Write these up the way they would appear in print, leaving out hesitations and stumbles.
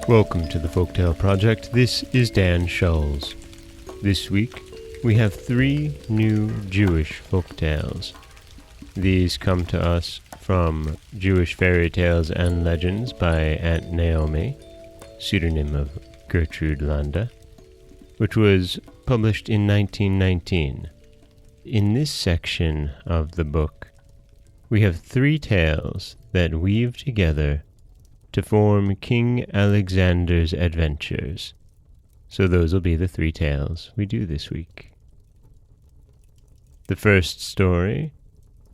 Welcome to the Folktale Project. This is Dan Scholes. This week, we have 3 new Jewish folktales. These come to us from Jewish Fairy Tales and Legends by Aunt Naomi, pseudonym of Gertrude Landa, which was published in 1919. In this section of the book, we have 3 tales that weave together to form King Alexander's adventures. So those will be the 3 tales we do this week. The first story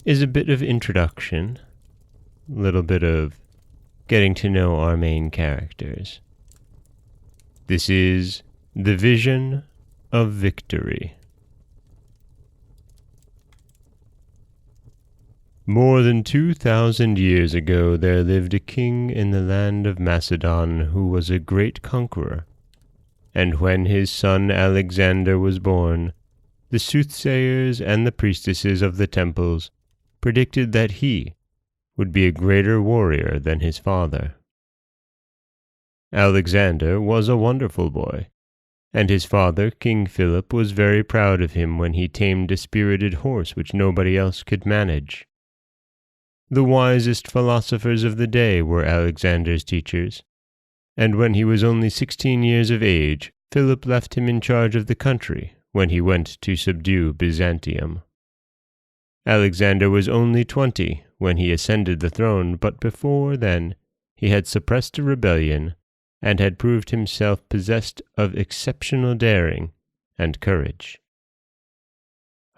is a bit of introduction, a little bit of getting to know our main characters. This is The Vision of Victory. More than 2,000 years ago there lived a king in the land of Macedon who was a great conqueror. And when his son Alexander was born, the soothsayers and the priestesses of the temples predicted that he would be a greater warrior than his father. Alexander was a wonderful boy, and his father, King Philip, was very proud of him when he tamed a spirited horse which nobody else could manage. The wisest philosophers of the day were Alexander's teachers, and when he was only 16 years of age, Philip left him in charge of the country when he went to subdue Byzantium. Alexander was only 20 when he ascended the throne, but before then he had suppressed a rebellion and had proved himself possessed of exceptional daring and courage.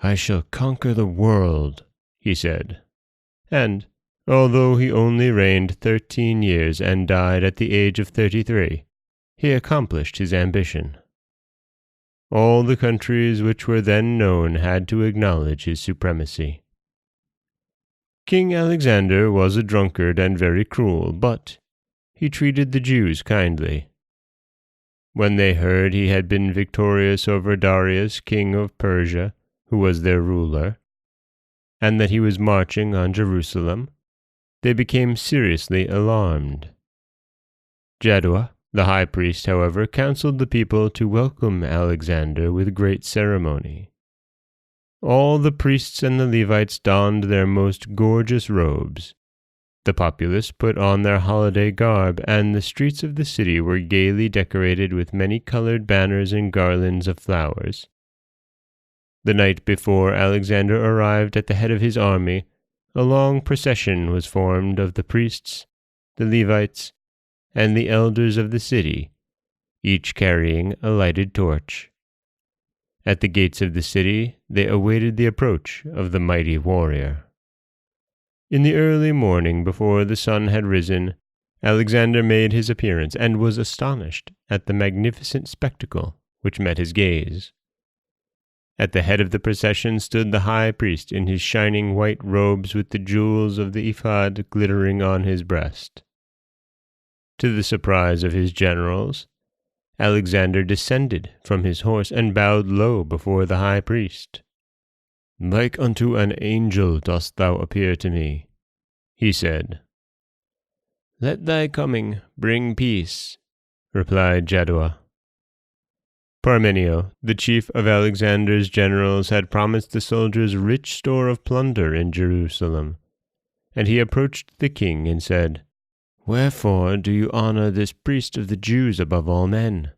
"I shall conquer the world," he said. And, although he only reigned 13 years and died at the age of 33, he accomplished his ambition. All the countries which were then known had to acknowledge his supremacy. King Alexander was a drunkard and very cruel, but he treated the Jews kindly. When they heard he had been victorious over Darius, king of Persia, who was their ruler, and that he was marching on Jerusalem, they became seriously alarmed. Jaddua, the high priest, however, counseled the people to welcome Alexander with great ceremony. All the priests and the Levites donned their most gorgeous robes. The populace put on their holiday garb, and the streets of the city were gaily decorated with many-colored banners and garlands of flowers. The night before Alexander arrived at the head of his army, a long procession was formed of the priests, the Levites, and the elders of the city, each carrying a lighted torch. At the gates of the city they awaited the approach of the mighty warrior. In the early morning, before the sun had risen, Alexander made his appearance and was astonished at the magnificent spectacle which met his gaze. At the head of the procession stood the high priest in his shining white robes with the jewels of the ephod glittering on his breast. To the surprise of his generals, Alexander descended from his horse and bowed low before the high priest. "Like unto an angel dost thou appear to me," he said. "Let thy coming bring peace," replied Jaddua. Parmenio, the chief of Alexander's generals, had promised the soldiers rich store of plunder in Jerusalem, and he approached the king and said, "Wherefore do you honor this priest of the Jews above all men?"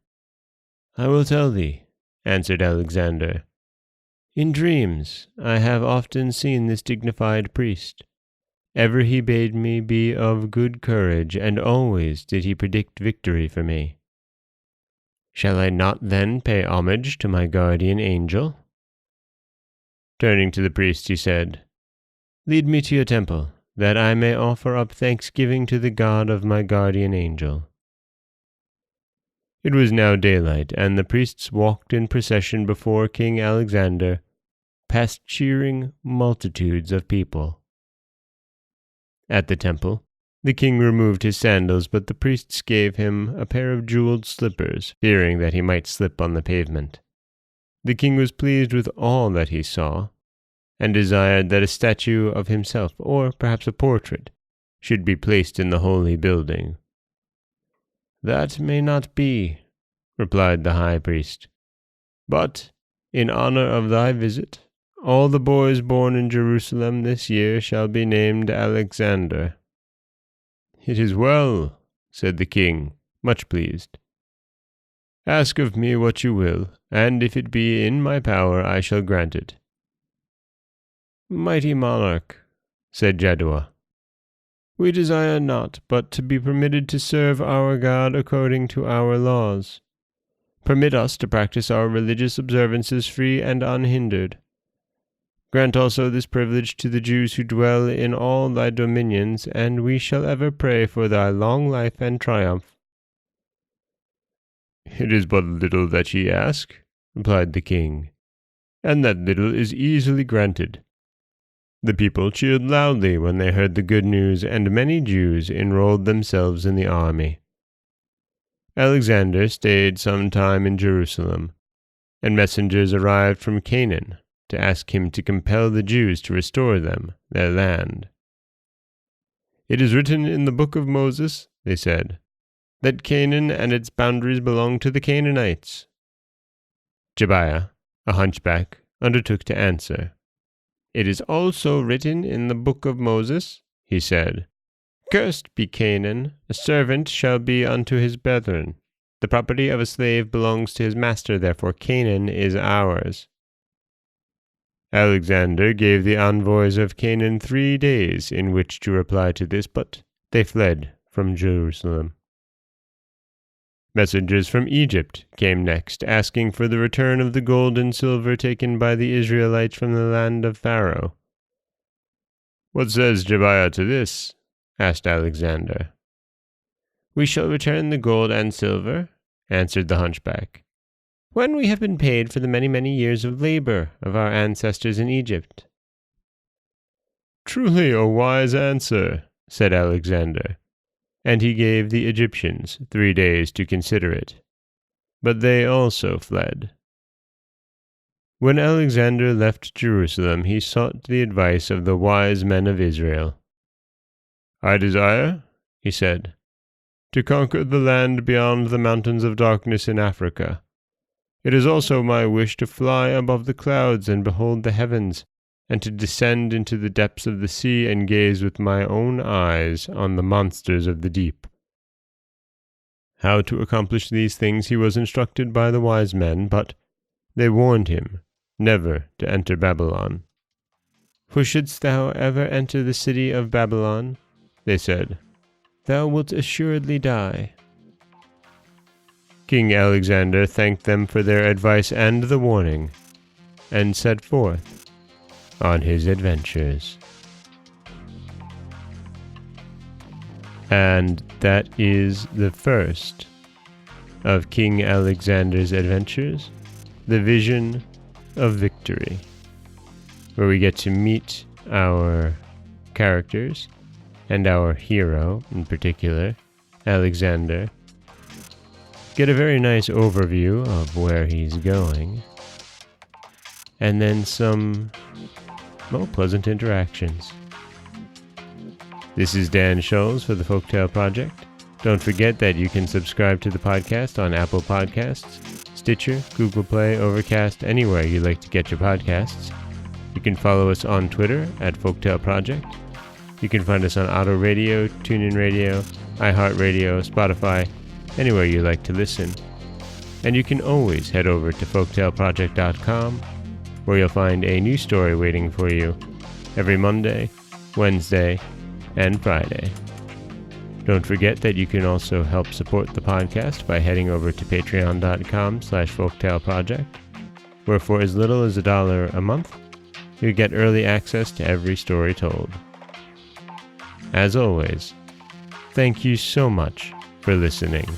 "I will tell thee," answered Alexander. "In dreams I have often seen this dignified priest. Ever he bade me be of good courage, and always did he predict victory for me. Shall I not then pay homage to my guardian angel?" Turning to the priest, he said, "Lead me to your temple, that I may offer up thanksgiving to the God of my guardian angel." It was now daylight, and the priests walked in procession before King Alexander, past cheering multitudes of people. At the temple, the king removed his sandals, but the priests gave him a pair of jeweled slippers, fearing that he might slip on the pavement. The king was pleased with all that he saw, and desired that a statue of himself, or perhaps a portrait, should be placed in the holy building. "That may not be," replied the high priest, "but, in honor of thy visit, all the boys born in Jerusalem this year shall be named Alexander." "It is well," said the king, much pleased. "Ask of me what you will, and if it be in my power I shall grant it." "Mighty monarch," said Jaddua, "we desire naught but to be permitted to serve our God according to our laws. Permit us to practice our religious observances free and unhindered. Grant also this privilege to the Jews who dwell in all thy dominions, and we shall ever pray for thy long life and triumph." "It is but little that ye ask," replied the king, "and that little is easily granted." The people cheered loudly when they heard the good news, and many Jews enrolled themselves in the army. Alexander stayed some time in Jerusalem, and messengers arrived from Canaan to ask him to compel the Jews to restore them their land. "It is written in the book of Moses," they said, "that Canaan and its boundaries belong to the Canaanites." Jebiah, a hunchback, undertook to answer. "It is also written in the book of Moses," he said, "Cursed be Canaan, a servant shall be unto his brethren. The property of a slave belongs to his master, therefore Canaan is ours." Alexander gave the envoys of Canaan 3 days in which to reply to this, but they fled from Jerusalem. Messengers from Egypt came next, asking for the return of the gold and silver taken by the Israelites from the land of Pharaoh. "What says Jebiah to this?" asked Alexander. "We shall return the gold and silver," answered the hunchback, "when we have been paid for the many, many years of labor of our ancestors in Egypt." "Truly a wise answer," said Alexander, and he gave the Egyptians 3 days to consider it. But they also fled. When Alexander left Jerusalem, he sought the advice of the wise men of Israel. "I desire," he said, "to conquer the land beyond the mountains of darkness in Africa. It is also my wish to fly above the clouds and behold the heavens, and to descend into the depths of the sea and gaze with my own eyes on the monsters of the deep." How to accomplish these things he was instructed by the wise men, but they warned him never to enter Babylon. "For shouldst thou ever enter the city of Babylon," they said, "thou wilt assuredly die." King Alexander thanked them for their advice and the warning, and set forth on his adventures. And that is the first of King Alexander's adventures, The Vision of Victory, where we get to meet our characters and our hero in particular, Alexander, get a very nice overview of where he's going, and then some pleasant interactions. This is Dan Scholes for the Folktale Project. Don't forget that you can subscribe to the podcast on Apple Podcasts, Stitcher, Google Play, Overcast, anywhere you like to get your podcasts. You can follow us on Twitter at Folktale Project. You can find us on Auto Radio, TuneIn Radio, iHeartRadio, Spotify, anywhere you like to listen. And you can always head over to folktaleproject.com, where you'll find a new story waiting for you every Monday, Wednesday, and Friday. Don't forget that you can also help support the podcast by heading over to patreon.com/folktaleproject, where for as little as $1 a month, you get early access to every story told. As always, thank you so much for listening.